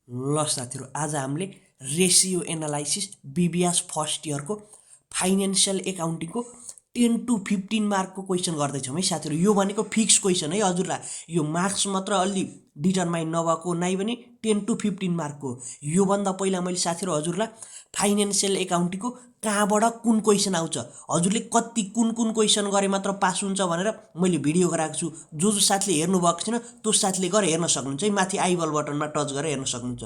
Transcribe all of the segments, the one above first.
ल साथीहरु, आज हामीले रेसियो एनालाइसिस बीबीएस फर्स्ट इयरको फाइनेन्शियल एकाउन्टिङको 10 to 15 मार्कको क्वेसन गर्दैछौँ है साथीहरु। यो भनेको फिक्स क्वेसन है हजुरलाई। यो मार्क्स मात्र अलि डिटरमाइन नभएको नै पनि 10 to 15 मार्कको। योभन्दा पहिला मैले साथीहरु हजुरलाई फाइनेन्शियल एकाउन्टिङको कहाँबाट कुन क्वेसन आउँछ, हजुरले कति कुन क्वेसन गरे मात्र पास हुन्छ भनेर मैले भिडियो गराएको छु। जो साथीले हेर्नु भएको छैन त्यो साथीले गएर हेर्न सक्नुहुन्छ है, माथि आई बल बटनमा टच गरेर हेर्न सक्नुहुन्छ।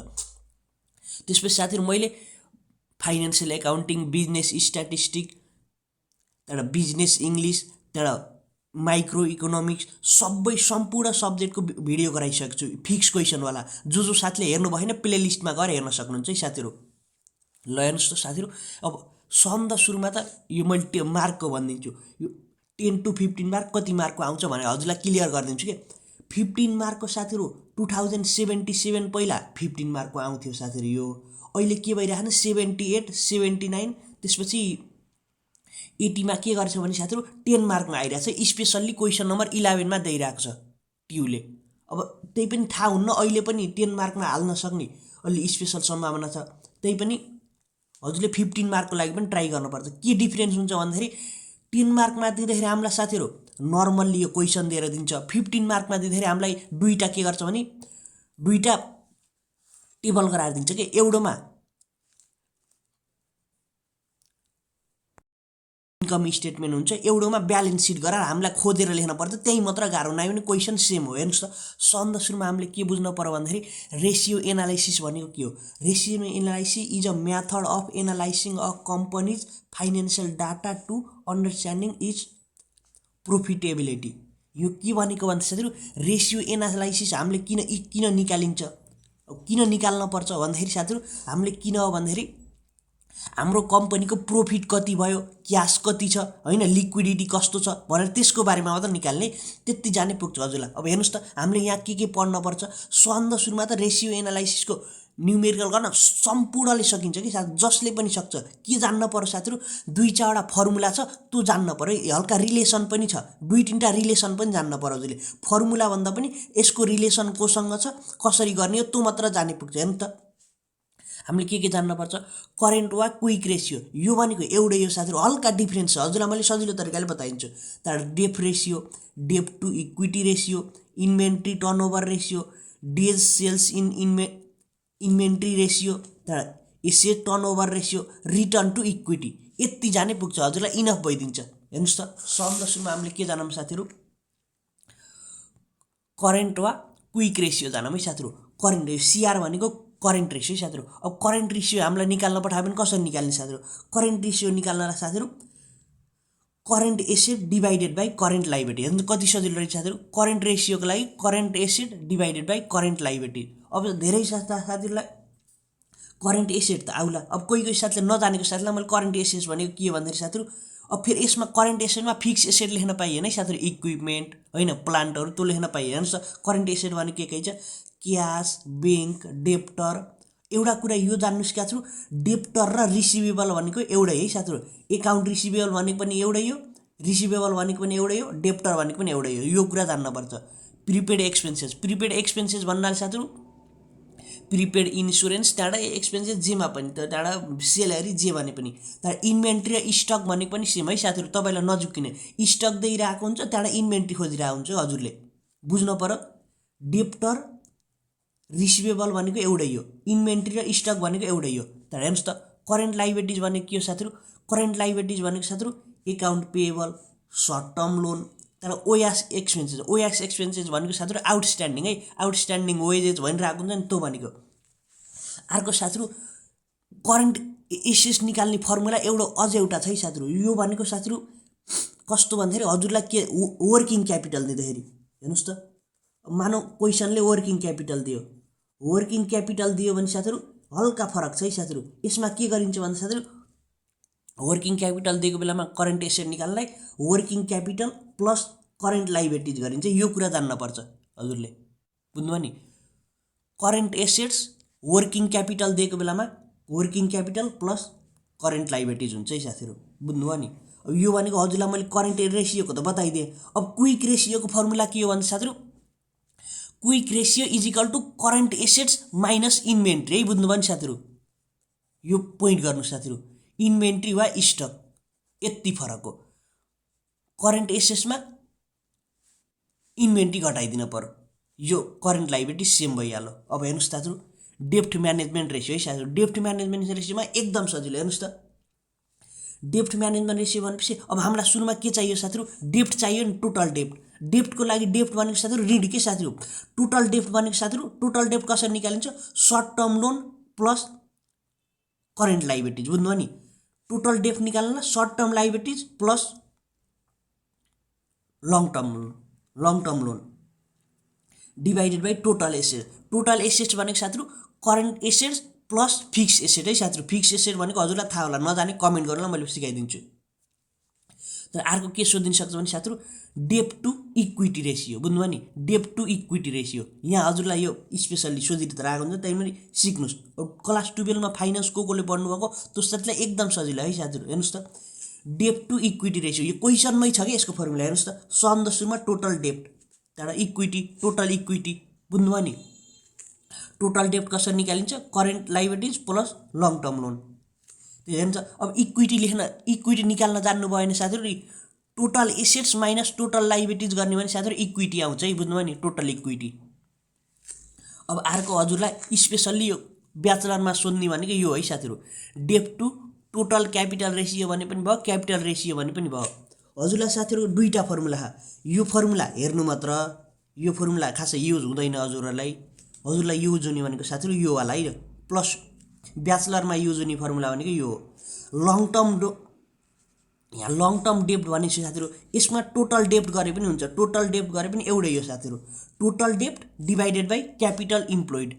त्यसपछि साथीहरु मैले फाइनेन्शियल एकाउन्टिङ, बिजनेस स्ट्याटिस्टिक, त्यहाँबाट बिजनेस इङ्ग्लिस, त्यहाँबाट माइक्रो इकोनोमिक्स सबै सम्पूर्ण सब्जेक्टको भिडियो गराइसकेको छु फिक्स क्वेसनवाला। जो साथीले हेर्नु भएन प्लेलिस्टमा गएर हेर्न सक्नुहुन्छ है साथीहरु। ल हेर्नुहोस् त साथीहरु, अब सबभन्दा सुरुमा त यो मैले मार्कको भनिदिन्छु। यो 10 to 15 मार्क कति मार्कको आउँछ भनेर हजुरलाई क्लियर गरिदिन्छु के। 15 मार्कको साथीहरु 2077 पहिला 15 मार्कको आउँथ्यो साथीहरु। यो अहिले के भइरहेको छ 78, 79, त्यसपछि 80 मा के गर्छ भने साथीहरु 10 मार्कमा आइरहेको छ। स्पेशल्ली क्वेसन नम्बर 11 मा दिइरहेको छ ट्युले। अब त्यही पनि थाहा हुन्न, अहिले पनि 10 मार्कमा हाल्न सक्ने अलि स्पेशल सम्भावना छ। त्यही पनि हजुरले 15 मार्कको लागि पनि ट्राई गर्नुपर्छ। के डिफरेन्स हुन्छ भन्दाखेरि 10 मार्कमा दिँदाखेरि हामीलाई साथीहरु नर्मल्ली यो क्वेसन दिएर दिन्छ। 15 मार्कमा दिँदाखेरि हामीलाई दुईटा के गर्छ भने दुईटा टेबल गराएर दिन्छ के। एउटोमा इन्कम स्टेटमेन्ट हुन्छ, एउटोमा ब्यालेन्स सिट गरेर हामीलाई खोजेर लेख्न पर्छ। त्यही मात्र गाह्रो, नआए पनि क्वेसन सेम हो। हेर्नुहोस् त, सबभन्दा सुरुमा हामीले के बुझ्नु पर्यो भन्दाखेरि रेसियो एनालाइसिस भनेको के हो। Ratio analysis is a method of analysing a company's financial data to understanding is profitability. यो के भनेको भन्दा साथीहरु रेसियो एनालाइसिस हामीले किन निकालिन्छ, किन निकाल्न पर्छ भन्दाखेरि साथीहरु हामीले किन हो भन्दाखेरि हाम्रो कम्पनीको प्रॉफिट कति भयो, क्याश कति छ हैन, लिक्विडिटी कस्तो छ भनेर त्यसको बारेमा मात्र निकाल्ने, त्यति जाने पुग्छ हजुरलाई। अब हेर्नुस् त हामीले यहाँ के पढ्न पर्छ। सबभन्दा सुरुमा त रेसियो एनालाइसिसको न्युमेरिकल गर्न सम्पूर्णले सकिन्छ कि साथी, जसले पनि सक्छ। के जान्न पर्यो साथीहरु, दुई चारवटा फर्मुला छ त्यो जान्न पर्यो। हल्का रिलेसन पनि छ, दुई तीनटा रिलेसन पनि जान्न पर्यो हजुरले। फर्मुला भन्दा पनि यसको रिलेसन कोसँग छ, कसरी गर्ने हो त्यो मात्र जाने पुग्छ। हेर्नु त हामीले के जान्न पर्छ। करेन्ट वा क्विक रेसियो यो भनेको एउटै हो साथीहरु, हल्का डिफरेन्स छ। हजुरलाई मैले सजिलो तरिकाले बताइदिन्छु। त्यहाँबाट debt ratio, debt to equity ratio, inventory turnover ratio, days sales in inventory ratio, त्यहाँबाट asset turnover ratio, return to equity. यति जाने पुग्छ हजुरलाई, इनफ भइदिन्छ। हेर्नुहोस् त, सबभन्दा सुरुमा हामीले के जानौँ साथीहरु, करेन्ट वा क्विक रेसियो जानौँ है साथीहरु। करेन्ट रेसियो सीआर भनेको करेन्ट रेसियो साथीहरु। अब करेन्ट रेसियो हामीलाई निकाल्न पठायो भने कसरी निकाल्ने साथीहरु। करेन्ट रेसियो निकाल्नलाई साथीहरु current asset divided by current liability. हेर्नु कति सजिलो रहेछ साथीहरु। करेन्ट रेसियोको लागि current asset divided by current liability. अब धेरै साथीहरुलाई करेन्ट एसेट त आउला। अब कोही साथीले नजानेको साथीलाई मैले करेन्ट एसेट भनेको के भन्दाखेरि साथीहरु, अब फेरि यसमा करेन्ट एसेटमा फिक्स एसेट लेख्न पाइएन है साथीहरु, इक्विपमेन्ट हैन, प्लान्टहरु त्यो लेख्न पाइएन। हेर्नुस् करेन्ट एसेट भनेको के छ, क्याश, बैंक, डेप्टर। एउटा कुरा यो जान्नुस् क्या छु, डेप्टर र रिसिभेबल भनेको एउटै है साथीहरु। एकाउन्ट रिसिभेबल भनेको पनि एउटै हो, रिसिभेबल भनेको पनि एउटै हो, डेप्टर भनेको पनि एउटै हो। यो कुरा जान्न पर्छ। प्रिपेड एक्सपेन्सेस, प्रिपेड एक्सपेन्सेस भन्नाले साथीहरु प्रिपेड इन्सुरेन्स, त्यहाँबाट एक्सपेन्सेस जेमा पनि, त्यहाँबाट सेलरी जे भने पनि। त्यहाँबाट इन्भेन्ट्री र स्टक भनेको पनि सेम है साथीहरु। तपाईलाई नजुक्किने, स्टक दिइरहेको हुन्छ त्यहाँबाट इन्भेन्ट्री खोजिरहेको हुन्छ हजुरले, बुझ्नु पर्यो। डेप्टर रिसिभेबल भनेको एउटै हो, इन्भेन्ट्री र स्टक भनेको एउटै हो। तर हेर्नुस् त करेन्ट लायबिलिटीज भनेको के हो साथीहरु। करेन्ट लायबिलिटीज भनेको साथीहरु account payable, short term loan, त्यहाँबाट ओएस एक्सपेन्सेस। ओएस एक्सपेन्सेस भनेको साथीहरु आउटस्ट्यान्डिङ है, आउटस्ट्यान्डिङ वेजेस भनिरहेको हुन्छ नि त्यो भनेको। अर्को साथीहरु करेन्ट एसेट्स निकाल्ने फर्मुला अझ एउटा छ है साथीहरु। यो भनेको साथीहरु कस्तो भन्दाखेरि हजुरलाई के वर्किङ क्यापिटल दिँदाखेरि, हेर्नुस् त मानौ क्वेसनले वर्किङ क्यापिटल दियो, वर्किङ क्यापिटल दियो भने साथीहरु हल्का फरक छ है साथीहरु। यसमा के गरिन्छ भन्दा साथीहरु वर्किङ क्यापिटल दिएको बेलामा करेन्ट एसेट निकाल्नलाई working capital plus current liabilities गरिन्छ। यो कुरा जान्न पर्छ हजुरले, बुझ्नुभयो नि। करेन्ट एसेट्स वर्किङ क्यापिटल दिएको बेलामा working capital plus current liabilities हुन्छ है साथीहरु, बुझ्नुभयो नि। अब यो भनेको हजुरलाई मैले करेन्ट रेसियोको त बताइदिएँ। अब क्विक रेसियोको फर्मुला के हो भन्दा साथीहरु quick ratio is equal to current assets minus inventory है बुझ्नुभयो नि साथीहरु यो पोइन्ट गर्नु साथीहरु इन्भेन्ट्री वा स्टक यति फरक हो करेन्ट एसेट्समा इन्भेन्ट्री घटाइदिन पर्यो यो करेन्ट लायबिलिटी सेम भइहाल्यो अब हेर्नुस् साथीहरु डेप्ट म्यानेजमेन्ट रेसियो है साथीहरु डेप्ट म्यानेजमेन्ट रेसियोमा एकदम सजिलो हेर्नुस् त डेप्ट म्यानेजमेन्ट रेसियो भनेपछि अब हामीलाई सुरुमा के चाहियो साथीहरु डेप्ट चाहियो नि टोटल डेप्टको लागि डेप्ट भनेको साथीहरु ऋण के साथीहरु टोटल डेप्ट भनेको साथीहरु टोटल डेप्ट कसरी निकालिन्छ short term loan plus current liabilities बुझ्नुभयो नि टोटल डेप्ट निकाल्नलाई short term liabilities plus long term loan divided by total assets भनेको साथीहरु current assets plus fixed asset है साथीहरु फिक्स एसेट भनेको हजुरलाई थाहा होला नजाने कमेन्ट गर्नुलाई मैले सिकाइदिन्छु तर अर्को के सोधिन सक्छ भने साथीहरु डेप्ट टु इक्विटी रेशियो बुझ्नुभयो नि डेप्ट टु इक्विटी रेशियो यहाँ हजुरलाई यो स्पेशली सोधित राखेको हुन्छ त्यही सिक्नुस् क्लास 12 मा फाइनान्स कोले पढ्नु भएको त्यसलाई एकदम सजिलो है साथीहरु हेर्नुस् त डेप्ट टु इक्विटी रेशियो यो क्वेशनमै छ के यसको फर्मुला हेर्नुस् त सम द सुरुमा टोटल डेप्ट त्यहाँबाट इक्विटी टोटल इक्विटी बुझ्नुभयो नि टोटल डेप्ट कसरी निकालिन्छ current liabilities plus long term loan त्यो हेर्नुस् अब इक्विटी निकाल्न जान्नु भएन साथीहरु total assets minus total liabilities गर्ने भने साथीहरु इक्विटी आउँछ है बुझ्नुभयो नि टोटल इक्विटी अब अर्को हजुरलाई स्पेशली यो ब्याचलरमा सोध्ने भनेको यो है साथीहरु डेप्ट टु टोटल क्यापिटल रेशियो भने पनि भयो क्यापिटल रेशियो भने पनि भयो हजुरलाई साथीहरु दुईटा फर्मुला यो फर्मुला हेर्नु मात्र यो फर्मुला खासै युज हुँदैन हजुरलाई युज हुने भनेको साथीहरु यो वाला है प्लस ब्याचलरमा युज हुने फर्मुला भनेको यो लङ टर्म डेप्ट भनेपछि साथीहरु यसमा टोटल डेप्ट गरे पनि हुन्छ टोटल डेप्ट गरे पनि एउटै हो साथीहरु टोटल डेप्ट डिवाइडेड बाइ क्यापिटल इम्प्लोइड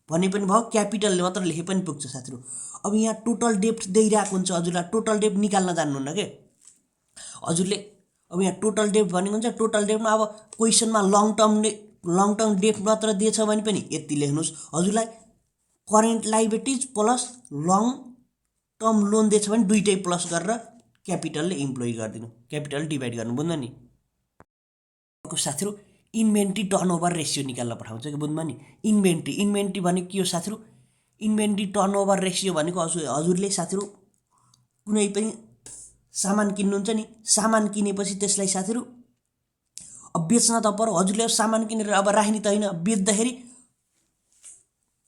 भने पनि भयो क्यापिटलले मात्र लेखे पनि पुग्छ साथीहरु अब यहाँ टोटल डेप्ट दिइराको हुन्छ हजुरलाई टोटल डेप्ट निकाल्न जान्नुहुन्न के हजुरले अब यहाँ टोटल डेप्ट भनेको हुन्छ टोटल डेप्टमा अब क्वेशनमा लङ टर्म डेप्ट मात्र दिएछ भने पनि यति लेख्नुस् हजुरलाई current liabilities plus long term loan दिएछ भने दुईटै प्लस गरेर क्यापिटलले इम्प्लोइ गर्दिनु क्यापिटल डिभाइड गर्नु बुझ्नु नि अर्को साथीहरु इन्भेन्ट्री टर्नओभर रेशियो निकाल्न पठाउँछ के बुझ्नु नि इन्भेन्ट्री भनेको के हो साथीहरु इन्भेन्ट्री टर्नओभर रेशियो भनेको हजुरले साथीहरु कुनै पनि सामान किन्नुहुन्छ नि सामान किनेपछि त्यसलाई साथीहरु अब बेच्न त पर्यो हजुरले सामान किनेर अब राख्ने त हैन बेच्दाखेरि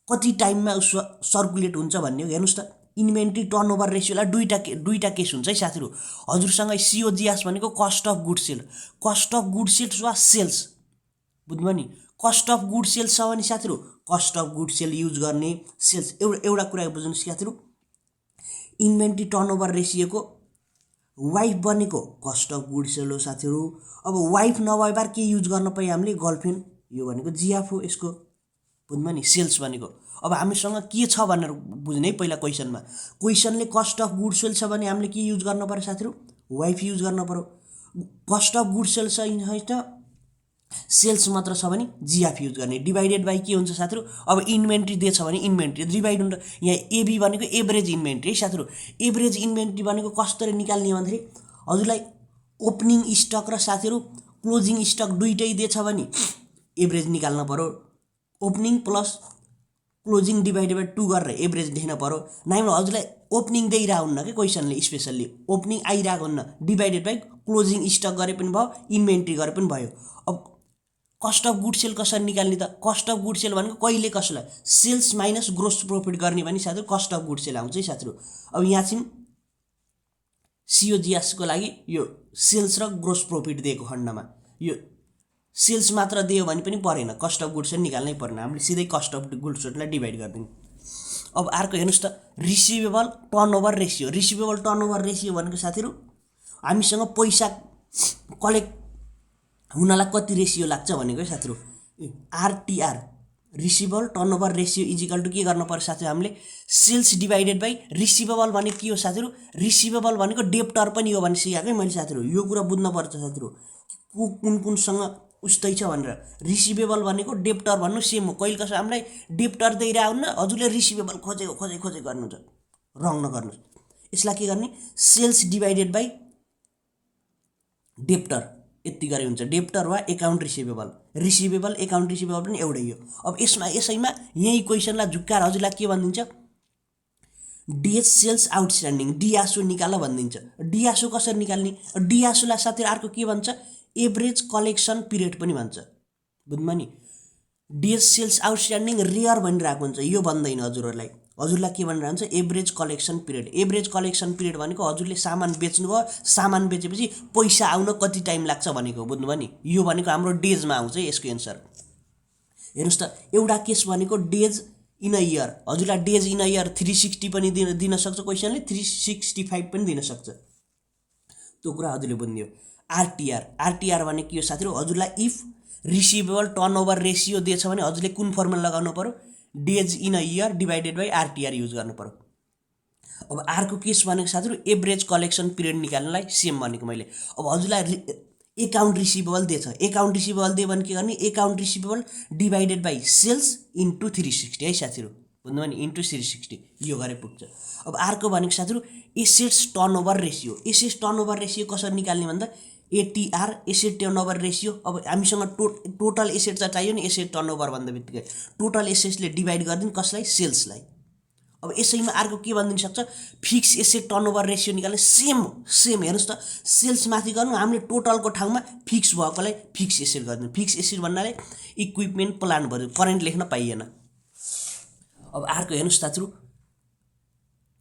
कति टाइममा सर्कुलेट हुन्छ भन्ने हो हेर्नुस् त इन्भेन्ट्री टर्नओभर रेशियोलाई दुईटा केस हुन्छ है साथीहरु हजुरसँग सीओजीएस भनेको कस्ट अफ गुड सेल्स वा सेल्स बुझ्नुभयो नि कस्ट अफ गुड सेल्स छ भने साथीहरु cost of good sale use गर्ने सेल्स एउटा कुरा बुझ्नुस् साथीहरु इन्भेन्ट्री टर्नओभर रेशियोको वाइफ बनेको कस्ट अफ गुड सेल हो साथीहरु अब वाइफ नभए बार के युज गर्न पाए हामीले गर्लफ्रेन्ड यो भनेको जीएफ हो यसको बुझ्नुभयो नि सेल्स भनेको अब हामीसँग के छ भनेर बुझ्ने पहिला क्वेशनले कस्ट अफ गुड सेल छ भने हामीले के युज गर्न पर्यो साथीहरु वाइफ युज गर्न पर्यो कस्ट अफ गुड सेल छ सेल्स मात्र छ भने जीएफ युज गर्ने डिवाइडेड बाइ के हुन्छ साथीहरु अब इन्भेन्ट्री दिएछ भने इन्भेन्ट्री डिवाइड हुन्छ यहाँ एबी भनेको एभरेज इन्भेन्ट्री है साथीहरु एभरेज इन्भेन्ट्री भनेको कसरी निकाल्ने भन्दाखेरि हजुरलाई ओपनिङ स्टक र साथीहरु क्लोजिङ स्टक दुईटै दिएछ भने एभरेज निकाल्न पर्यो opening plus closing divided by 2 गरेर एभरेज लेख्न पर्यो नाइमा हजुरलाई ओपनिङ दिइरा हुन्न के क्वेशनले स्पेशली ओपनिङ आइराको हुन्न डिवाइडेड बाइ क्लोजिङ स्टक गरे पनि भयो इन्भेन्ट्री गरे पनि भयो अब कस्ट अफ गुड सेल कसरी निकाल्ने त कस्ट अफ गुड सेल भनेको कहिले कसलाई सेल्स माइनस ग्रोस प्रॉफिट गर्ने भने साथीहरु कस्ट अफ गुड सेल आउँछ है साथीहरु अब यहाँ चाहिँ सीओजीएस को लागि यो सेल्स र ग्रोस प्रॉफिट दिएको खण्डमा यो सेल्स मात्र दियो भने पनि परेन कस्ट अफ गुड सेल निकाल्नै पर्दैन हामीले सिधै कस्ट अफ गुड सेललाई डिवाइड गर्दिनु अब अर्को हेर्नुस् त रिसिभेबल टर्नओभर रेशियो भनेको साथीहरु हामीसँग पैसा कलेक्ट हुनलाई कति रेशियो लाग्छ भनेको साथीहरु RTR receivable turnover ratio is equal to के गर्न पर्छ साथीहरु हामीले सेल्स डिवाइडेड बाइ रिसिभेबल भनेको के हो साथीहरु रिसिभेबल भनेको डेप्टर पनि हो भने सिकाकै मैले साथीहरु यो कुरा बुझ्न पर्छ साथीहरु कुनसँग उस्तै छ भनेर रिसिभेबल भनेको डेप्टर भन्नु सेम हो कहिले कसो हामीलाई डेप्टर दिइरा हुन्न हजुरले रिसिभेबल खोजे गर्नुहुन्छ रङ नगर्नुस् यसलाई के गर्ने सेल्स डिवाइडेड बाइ डेप्टर यति गरे हुन्छ डेप्टर वा एकाउन्ट रिसिभेबल एकाउन्ट रिसिभेबल पनि एउटै हो। अब यसैमा यही क्वेसनलाई झुक्काएर हजुरलाई के भनिदिन्छ डेज सेल्स आउटस्ट्यान्डिङ डिआसो निकाल भनिदिन्छ। डिआसो कसरी निकाल्ने डिआसोलाई साथीहरु अर्को के भन्छ एभरेज कलेक्सन पिरियड पनि भन्छ बुझ्नुभयो नि। डेज सेल्स आउटस्ट्यान्डिङ रेयर भनिरहेको हुन्छ यो भन्दैन हजुरहरूलाई के भनिरहेको हुन्छ average collection period. Average collection period भनेको हजुरले सामान बेच्नुभयो सामान बेचेपछि पैसा आउन कति टाइम लाग्छ भनेको बुझ्नुभयो नि। यो भनेको हाम्रो डेजमा आउँछ यसको एन्सर। हेर्नुस् त एउटा केस भनेको डेज इन अ इयर हजुरलाई डेज इन अ इयर 360 पनि दिन सक्छ क्वेसनले 365 पनि दिन सक्छ त्यो कुरा हजुरले बुझ्दियो। आरटीआर भनेको के हो साथीहरु हजुरलाई इफ रिसिभेबल टर्नओभर रेशियो दिएछ भने हजुरले कुन फर्मुला लगाउनु पर्यो days in a year divided by RTR use गर्नु पर्यो। अब अर्को केस भनेको साथीहरु एभरेज कलेक्सन पिरियड निकाल्नलाई सेम भनेको मैले। अब हजुरलाई एकाउन्ट रिसिभेबल दिएछ एकाउन्ट रिसिभेबल दियो भने के गर्ने account receivable divided by sales into 360 है साथीहरु बुझ्नुभयो नि इन्टु 360 यो गरे पुग्छ। अब अर्को भनेको साथीहरु एसेट्स टर्नओभर रेशियो कसरी निकाल्ने भन्दा एटीआर एसेट टर्नओभर रेशियो। अब हामीसँग टोटल एसेट चाहियो नि एसेट टर्नओभर भन्दा बित्तिकै टोटल एसेट्सले डिवाइड गर्दिन कसलाई सेल्सलाई। अब यसैमा अर्को के भनिदिन सक्छ फिक्स एसेट टर्नओभर रेशियो निकाल्ने सेम हेर्नुस् त सेल्स माथि गर्नु हामीले टोटलको ठाउँमा फिक्स भएकोलाई फिक्स एसेट गर्दिनु। फिक्स एसेट भन्नाले इक्विपमेन्ट प्लान्ट भयो करेन्ट लेख्न पाइएन। अब अर्को हेर्नुस् साथीहरु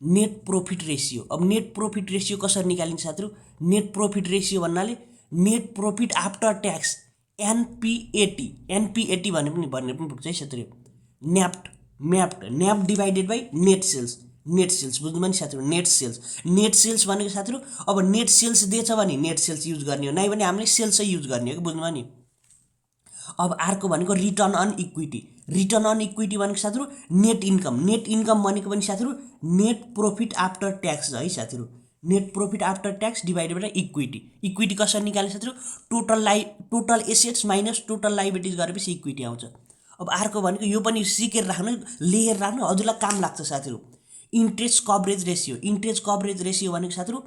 नेट प्रॉफिट रेशियो। अब नेट प्रॉफिट रेशियो कसरी निकालिन्छ साथीहरु नेट प्रॉफिट रेशियो भन्नाले net profit after tax NPAT भन्ने पनि पुग्छ है साथीहरु। NPAT divided by net sales बुझ्नुभयो नि साथीहरु नेट सेल्स भनेको साथीहरु अब नेट सेल्स दिएछ भने नेट सेल्स युज गर्ने हो नै भने हामीले सेल्सै युज गर्ने हो कि बुझ्नुभयो नि। अब अर्को भनेको रिटर्न अन इक्विटी भनेको साथीहरु नेट इन्कम भनेको पनि साथीहरु नेट प्रॉफिट आफ्टर ट्याक्स है साथीहरु net profit after tax divided by equity कसरी निकाल्ने साथीहरु total assets minus total liabilities गरेपछि इक्विटी आउँछ। अब अर्को भनेको यो पनि सिकेर राख्नु लेखेर राख्नु हजुरलाई काम लाग्छ साथीहरु इन्ट्रेस्ट कभरेज रेशियो भनेको साथीहरु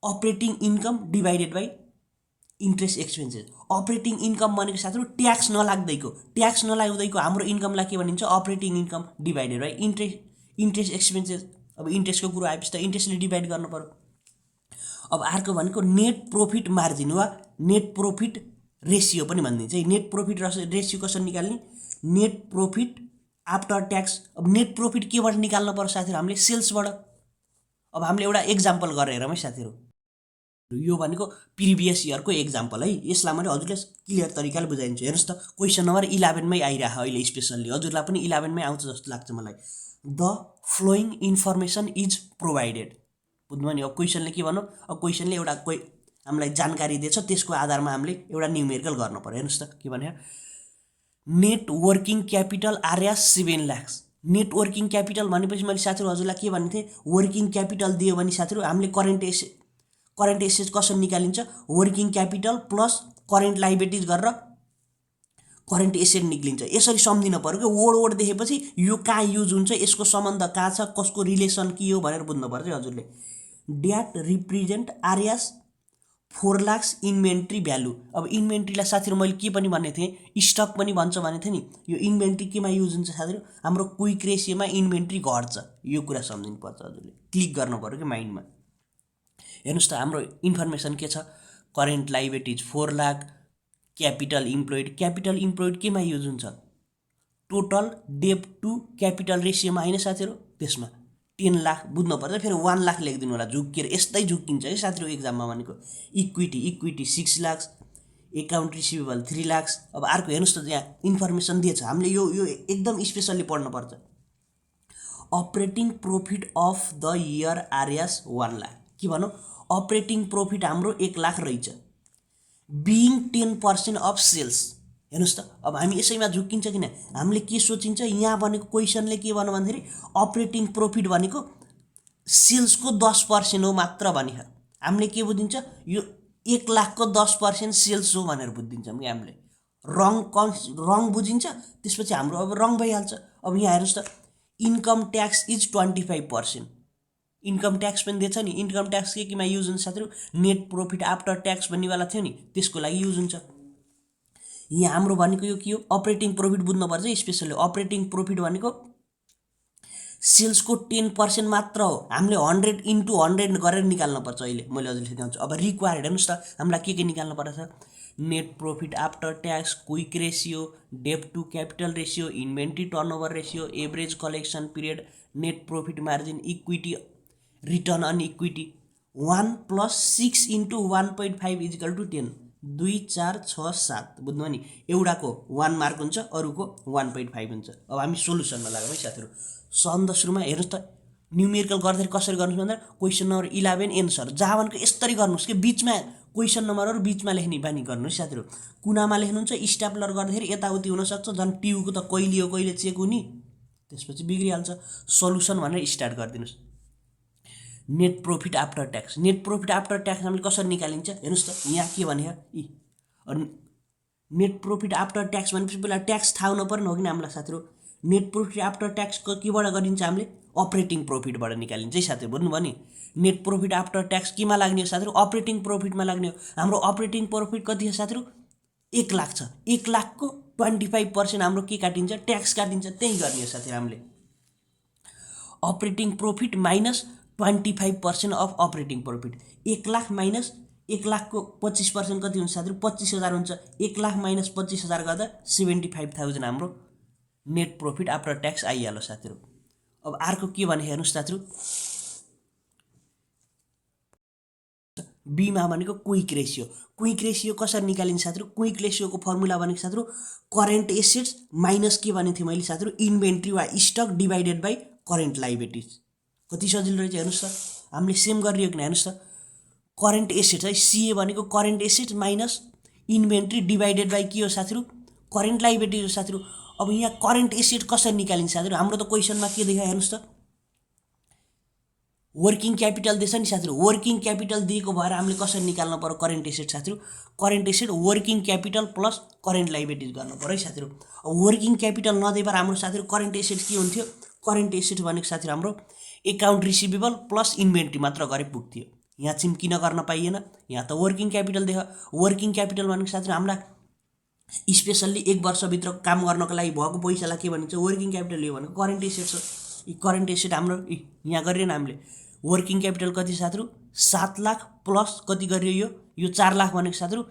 operating income divided by interest expenses. Operating income भनेको साथीहरु ट्याक्स नलाग्दैको हाम्रो इन्कमलाई के भनिन्छ operating income divided by interest expenses. अब इन्ट्रेस्टको कुरो आएपछि त इन्ट्रेस्टले डिवाइड गर्नु पर्यो। अब अर्को भनेको नेट प्रॉफिट मार्जिन वा नेट प्रॉफिट रेशियो पनि भनिदिन्छ है। नेट प्रॉफिट रेशियो कसरी निकाल्ने नेट प्रॉफिट आफ्टर ट्याक्स। अब नेट प्रॉफिट केबाट निकाल्नु पर्छ साथीहरु हामीले सेल्सबाट। अब हामीले एउटा एक्जाम्पल गरेर हेरौँ है साथीहरु यो भनेको प्रिभियस इयरको एक्जाम्पल है यसलाई मैले हजुरले क्लियर तरिकाले बुझाइदिन्छु। हेर्नुस् त क्वेशन नम्बर 11 मै आइराछ अहिले स्पेशली हजुरलाई पनि 11 मै आउँछ जस्तो लाग्छ मलाई। The following information is provided बुझ्नुभयो नि। अब क्वेशनले के भन्नु अब क्वेशनले एउटा हामीलाई जानकारी दिएछ त्यसको आधारमा हामीले एउटा न्युमेरिकल गर्नु पर्यो। हेर्नुस् त के भन्यो net working capital RS 7 lakh. Net working capital भनेपछि मैले साथीहरु हजुरलाई के भन्थे वर्किङ क्यापिटल दियो भने साथीहरु हामीले करेन्ट एसेट कसरी निकालिन्छ working capital plus current liabilities गरेर करेन्ट एसेट निक्लिन्छ। यसरी सम्झिन पर्यो कि वर्ड देखेपछि यो कहाँ युज हुन्छ यसको सम्बन्ध कहाँ छ कसको रिलेसन के हो भनेर बुझ्नु पर्छ हजुरले। That represent RS 4 lakh inventory value. अब इन्भेन्ट्रीलाई साथीहरु मैले के पनि भन्ने थिएँ स्टक पनि भन्छ भनेको थिएँ नि। यो इन्भेन्ट्री केमा युज हुन्छ साथीहरु हाम्रो क्विक रेशियोमा इन्भेन्ट्री घट्छ यो कुरा सम्झिनु पर्छ हजुरले क्लिक गर्नु पर्यो कि माइन्डमा। हेर्नुस् त हाम्रो इन्फर्मेसन के छ current liabilities 4 lakh capital employed केमा युज हुन्छ टोटल डेब्ट टु क्यापिटल रेशियोमा हैन साथीहरु त्यसमा 10 लाख बुझ्नु पर्छ। फेरि 1 लाख लेखिदिनु होला झुक्किएर यस्तै झुक्किन्छ है साथीहरु एक्जाममा भनेको। Equity 6 lakh account receivable 3 lakh. अब अर्को हेर्नुस् त यहाँ इन्फर्मेसन दिएछ हामीले यो एकदम स्पेशली पढ्नु पर्छ। Operating profit of the year RS 1 lakh के भनौं अपरेटिङ प्रॉफिट हाम्रो 1 लाख रहेछ बिइङ 10% अफ सेल्स। हेर्नुस् त अब हामी यसैमा झुक्किन्छ किन हामीले के सोचिन्छ यहाँ भनेको क्वेशनले के भन्नु भन्दाखेरि अपरेटिङ प्रॉफिट भनेको सेल्सको 10% हो मात्र भने हामीले के बुझिन्छ यो 1 लाखको 10% सेल्स हो भनेर बुझिदिन्छौँ कि हामीले रङ बुझिन्छ त्यसपछि हाम्रो अब रङ भइहाल्छ। अब यहाँ हेर्नुस् त income tax is 25%। Income tax पनि दिएछ नि, इन्कम ट्याक्स के केमा युज हुन्छ साथीहरू, नेट प्रॉफिट आफ्टर ट्याक्स भन्नेवाला थियो नि त्यसको लागि युज हुन्छ। यहाँ हाम्रो भनेको यो के हो, अपरेटिङ प्रॉफिट बुझ्नुपर्छ स्पेसली। अपरेटिङ प्रॉफिट भनेको सेल्सको 10% मात्र हो, हामीले 100 × 100 गरेर निकाल्नुपर्छ। अहिले मैले हजुरले सिकाउँछु। अब रिक्वायर्ड हेर्नुहोस् त हामीलाई के निकाल्नु पर्छ, net profit after tax, quick ratio, डेब्ट to capital ratio, inventory turnover ratio, average collection period, net profit margin, equity return on equity. 1 + 6 × 1.5 = 10, 2 4 6 7 बुझ्नु नि। एउटाको 1 मार्क हुन्छ, अरूको 1.5 हुन्छ। अब हामी सोलुसनमा लागौँ है साथीहरू। सन्द सुरुमा हेर्नुहोस् त, न्युमेरिकल गर्दाखेरि कसरी गर्नुहोस् भन्दा क्वेसन नम्बर 11 एन्सर जहाँ भनेको यस्तरी गर्नुहोस् कि बिचमा क्वेसन नम्बरहरू बिचमा लेख्ने बानी गर्नुहोस् साथीहरू। कुनामा लेख्नुहुन्छ, स्ट्यापलर गर्दाखेरि यताउति हुनसक्छ, झन् ट्युको त कहिले हो कहिले चेक हुने, त्यसपछि बिग्रिहाल्छ। सल्युसन भनेर स्टार्ट गरिदिनुहोस्। Net profit after tax, net profit after tax हामीले कसरी निकालिन्छ हेर्नुहोस् त, यहाँ के भने नेट प्रॉफिट आफ्टर ट्याक्स भनेपछि पहिला ट्याक्स थाहा हुनु पर्ने हो कि हामीलाई साथीहरू। नेट प्रॉफिट आफ्टर ट्याक्स केबाट गरिन्छ, हामीले अपरेटिङ प्रॉफिटबाट निकालिन्छ है साथीहरू, बुझ्नुभयो नि। नेट प्रॉफिट आफ्टर ट्याक्स केमा लाग्ने हो साथीहरू, अपरेटिङ प्रॉफिटमा लाग्ने हो। हाम्रो अपरेटिङ प्रॉफिट कति हो साथीहरू, 1 लाख छ। 1 लाखको 25% हाम्रो के काटिन्छ, ट्याक्स काटिन्छ। त्यही गर्ने हो साथीहरू हामीले। Operating profit minus 25% of operating profit. 1 lakh minus 1 लाखको 25% कति हुन्छ साथीहरू, 25,000 हुन्छ। 1 लाख माइनस 25,000 गर्दा 75,000 हाम्रो नेट प्रॉफिट आफ्टर ट्याक्स आइहाल्यो साथीहरू। अब अर्को के भने हेर्नुहोस् साथीहरू, बीमा भनेको क्विक रेसियो। क्विक रेसियो कसरी निकालिन्छ साथीहरू, क्विक रेसियोको फर्मुला भनेको साथीहरू करेन्ट एसेट्स माइनस के भनेको थियो मैले साथीहरू, इन्भेन्ट्री वा stock divided by current liabilities. कति सजिलो रहेछ हेर्नुहोस् त, हामीले सेम गरियो कि हेर्नुहोस् त। करेन्ट एसेट्स है, सिए भनेको current assets minus inventory divided by के हो साथीहरू, करेन्ट लाइबिलिटिज हो साथीहरू। अब यहाँ करेन्ट एसेट कसरी निकालिन्छ साथीहरू, हाम्रो त क्वेसनमा के देखा हेर्नुहोस् त, वर्किङ क्यापिटल दिएछ नि साथीहरू। वर्किङ क्यापिटल दिएको भएर हामीले कसरी निकाल्नु पर्यो करेन्ट एसेट साथीहरू, current asset working capital plus current liabilities गर्नु पर्यो है साथीहरू। अब वर्किङ क्यापिटल नदिएर हाम्रो साथीहरू करेन्ट एसेट के हुन्थ्यो, करेन्ट एसेट भनेको साथीहरू हाम्रो एकाउन्ट रिसिभेबल प्लस इन्भेन्ट्री मात्र गरे पुग्थ्यो। यहाँ चाहिँ किन गर्न पाइएन, यहाँ त वर्किङ क्यापिटल देख। वर्किङ क्यापिटल भनेको साथीहरू हामीलाई स्पेसल्ली 1 वर्षभित्र काम गर्नको लागि भएको पैसालाई के भनिन्छ, वर्किङ क्यापिटल। यो भनेको करेन्ट एसेट छ। यी करेन्ट एसेट हाम्रो यहाँ गरिएन हामीले। वर्किङ क्यापिटल कति साथीहरू, 7 लाख प्लस कति गरियो, यो 4 लाख भनेको साथीहरू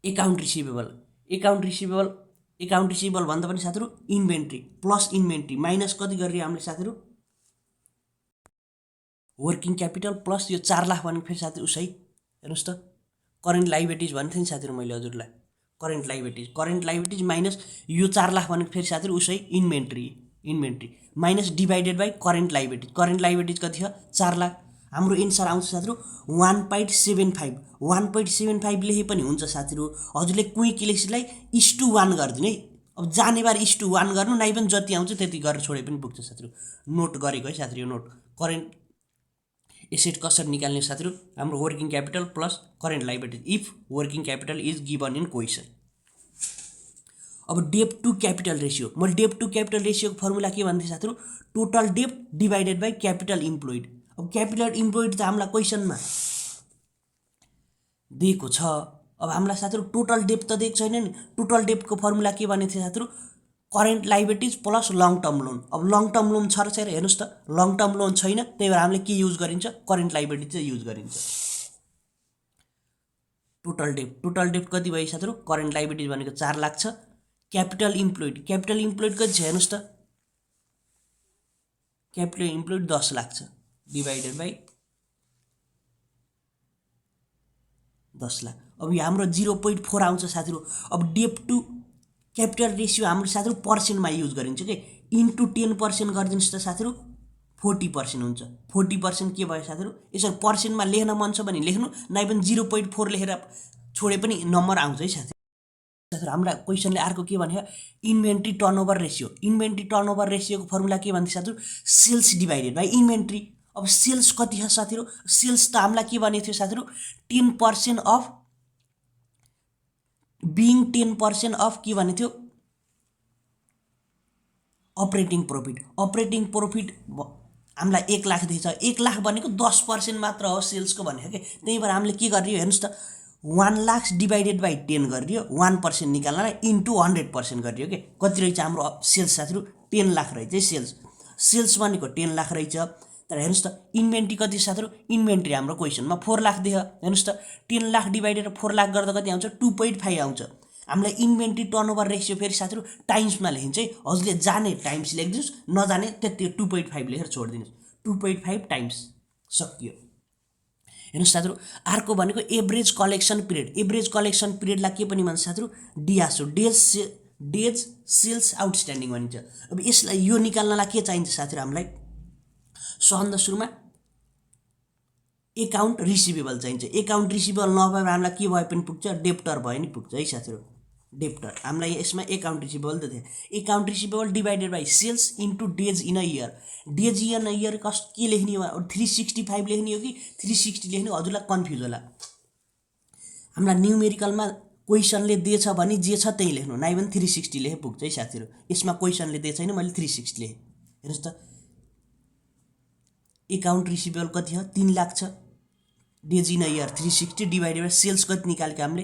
एकाउन्ट रिसिभेबल। एकाउन्ट रिसिभेबल भन्दा पनि साथीहरू इन्भेन्ट्री प्लस इन्भेन्ट्री माइनस कति गरियो हामीले साथीहरू, वर्किङ क्यापिटल प्लस यो 4 लाख भनेको फेरि साथीहरू उसै हेर्नुहोस् त, करेन्ट लाइबिलिटिज भन्थेँ नि साथीहरू मैले हजुरलाई। करेन्ट लाइबिलिटिज माइनस यो 4 लाख भनेको फेरि साथीहरू उसै inventory minus divided by current liabilities. Current liabilities कति हो, 4 लाख। हाम्रो एन्सर आउँछ साथीहरू 1.75। 1.75 लेखे पनि हुन्छ साथीहरू। हजुरले क्विक एसेटलाई 1:1 गरिदिनु है। अब जाने बार 1:1 गर्नु, नाइ पनि जति आउँछ त्यति गरेर छोडे पनि पुग्छ साथीहरू। नोट गरेको है साथीहरू, यो नोट। करेन्ट एसेट कसरी निकाल्ने साथीहरू, हाम्रो working capital plus current liabilities if working capital is given in question. अब डेब्ट टु क्यापिटल रेसियो, मैले डेब्ट टु क्यापिटल रेसियोको फर्मुला के भन्थेँ साथीहरू, टोटल डेब्ट डिभाइडेड बाई क्यापिटल इम्प्लोइड। अब क्यापिटल इम्प्लोइड त हामीलाई क्वेसनमा दिएको छ। अब हामीलाई साथीहरू टोटल डेब्ट त दिएको छैन नि। टोटल डेब्टको फर्मुला के भनेको थियो साथीहरू, current liabilities plus long term loan. अब लङ टर्म लोन छ र छैन हेर्नुहोस् त, लङ टर्म लोन छैन, त्यही भएर हामीले के युज गरिन्छ, करेन्ट लाइबिलिटिज चाहिँ युज गरिन्छ। टोटल डेब्ट कति भयो साथीहरू, करेन्ट लाइबिलिटिज भनेको 4 लाख छ। क्यापिटल इम्प्लोइड कति छ हेर्नुहोस् त, क्यापिटल इम्प्लोइड 10 लाख छ, डिभाइडेड बाई 10 लाख। अब यो हाम्रो 0.4 आउँछ साथीहरू। अब डेब्ट टु क्यापिटल रेसियो हाम्रो साथीहरू पर्सेन्टमा युज गरिन्छ कि, इन्टु 10% गरिदिनुहोस् त साथीहरू 40% हुन्छ। 40% के भयो साथीहरू, यसरी पर्सेन्टमा लेख्न मन छ भने लेख्नु, नाइ पनि 0.4 लेखेर छोडे पनि नम्बर आउँछ है साथीहरू। हामीलाई क्वेसनले अर्को के भन्यो, inventory turnover ratio. Inventory turnover रेसियोको फर्मुला के भन्थ्यो साथीहरू, सेल्स डिभाइडेड बाई इन्भेन्ट्री। अब सेल्स कति छ साथीहरू, सेल्स त हामीलाई के भनेको थियो साथीहरू, 10% अफ बिङ 10% अफ के भनेको थियो, अपरेटिङ प्रॉफिट हामीलाई 1 लाख दिएछ, 1 लाख भनेको 10% मात्र हो सेल्सको भनेको के। त्यही भएर हामीले के गरियो हेर्नुहोस् त, 1 लाख डिभाइडेड बाई 10 गरियो, 1% निकाल्नलाई इन्टु 100% गरियो के। कति रहेछ हाम्रो सेल्स साथीहरू, 10 लाख रहेछ है सेल्स। सेल्स भनेको 10 लाख रहेछ। तर हेर्नुहोस् त इन्भेन्ट्री कति साथीहरू, इन्भेन्ट्री हाम्रो क्वेसनमा 4 लाख दियो। हेर्नुहोस् त 10 लाख डिभाइडेड 4 लाख गर्दा कति आउँछ, 2.5 आउँछ। हामीलाई इन्भेन्ट्री टर्नओभर रेसियो फेरि साथीहरू टाइम्समा लेखिन्छ है। हजुरले जाने टाइम्स लेखिदिनुहोस्, नजाने त्यति 2.5 लेखेर छोडिदिनुहोस्। 2.5 टाइम्स सकियो। हेर्नुहोस् साथीहरू अर्को भनेको average collection period. Average collection पिरियडलाई के पनि भन्छ साथीहरू, डिआसओ, डेज सेल्स आउटस्ट्यान्डिङ भनिन्छ। अब यसलाई यो निकाल्नलाई के चाहिन्छ साथीहरू, हामीलाई सबभन्दा सुरुमा एकाउन्ट रिसिभेबल चाहिन्छ। एकाउन्ट रिसिभेबल नभए हामीलाई के भए पनि पुग्छ, डेप्टर भए नि पुग्छ है साथीहरू। डेप्टर हामीलाई यसमा एकाउन्ट रिसिभेबल त थियो। Account receivable divided by sales into days in a year. Days in a year के लेख्ने हो, 365 लेख्ने हो कि 360 लेख्ने हो, हजुरलाई कन्फ्युज होला। हामीलाई न्युमेरिकलमा क्वेसनले दिएछ भने जे छ त्यही लेख्नु, नाइ भने 360 लेखे पुग्छ है साथीहरू। यसमा क्वेसनले दिएछ छैन, मैले 360 लेखेँ। हेर्नुहोस् त एकाउन्ट रिसिभेबल कति हो, 3 लाख छ। Days in a year 360 divided by sales कति निकालेको हामीले,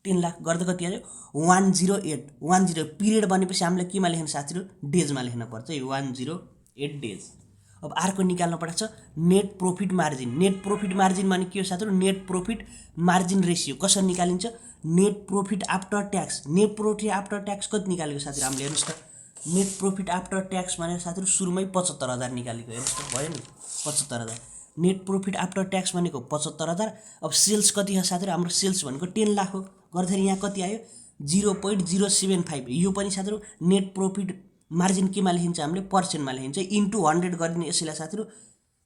10 लाख गर्दा कति आयो, 108। 10 पिरियड भनेपछि हामीले केमा लेख्नु साथीहरू, डेजमा लेख्न पर्छ है, 108 डेज। अब अर्को निकाल्नु पर्छ net profit margin. Net profit margin भने के हो साथीहरू, नेट प्रॉफिट मार्जिन रेसियो कसरी निकालिन्छ, net profit after tax. Net profit after tax कति निकालेको साथीहरू हामीले, हेर्नुहोस् त नेट प्रॉफिट आफ्टर ट्याक्स भनेर साथीहरू सुरुमै 75,000 निकालेको। हेर्नुहोस् त भयो नि 75,000। नेट प्रॉफिट आफ्टर ट्याक्स भनेको 75,000। अब सेल्स कति हो साथीहरू, हाम्रो सेल्स भनेको 10 लाख हो। गर्दाखेरि यहाँ कति आयो, 0.075। यो पनि साथीहरू नेट प्रॉफिट मार्जिन केमा लेखिन्छ, हामीले पर्सेन्टमा लेखिन्छ, इन्टु 100 गरिदिने यसैलाई साथीहरू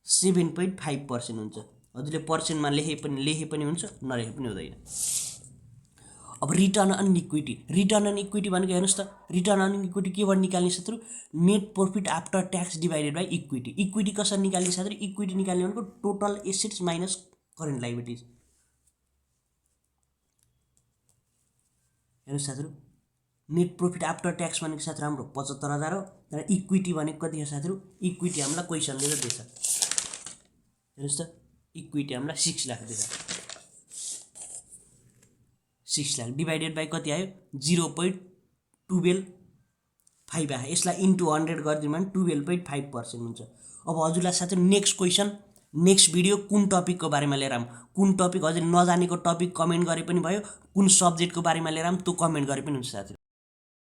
7.5% हुन्छ। हजुरले पर्सेन्टमा लेखे पनि हुन्छ, नलेखे पनि हुँदैन। अब return on equity. Return on equity भनेको हेर्नुहोस् त, रिटर्न अन इक्विटी केबाट निकाल्ने साथीहरू, net profit after tax divided by equity. Equity कसरी निकाल्ने साथीहरू, इक्विटी निकाल्ने भनेको total assets minus current liabilities. हेर्नुहोस् साथीहरू नेट प्रॉफिट आफ्टर ट्याक्स भनेको साथीहरू हाम्रो 75,000 हो। तर इक्विटी भनेको कति हो साथीहरू, इक्विटी हामीलाई क्वेसनले त दिएछ। हेर्नुहोस् त इक्विटी हामीलाई 6 लाख दिएछ। 6 लाख डिभाइडेड बाई कति आयो, 0.125 आयो। यसलाई इन्टु 100 गरिदिनु भने 12.5% हुन्छ। अब हजुरलाई साथीहरू नेक्स्ट क्वेसन नेक्स्ट भिडियो कुन टपिकको बारेमा लिएर आऊँ, कुन टपिक हजुर नजानेको टपिक कमेन्ट गरे पनि भयो, कुन सब्जेक्टको बारेमा लिएर आऊँ त्यो कमेन्ट गरे पनि हुन्छ साथीहरू।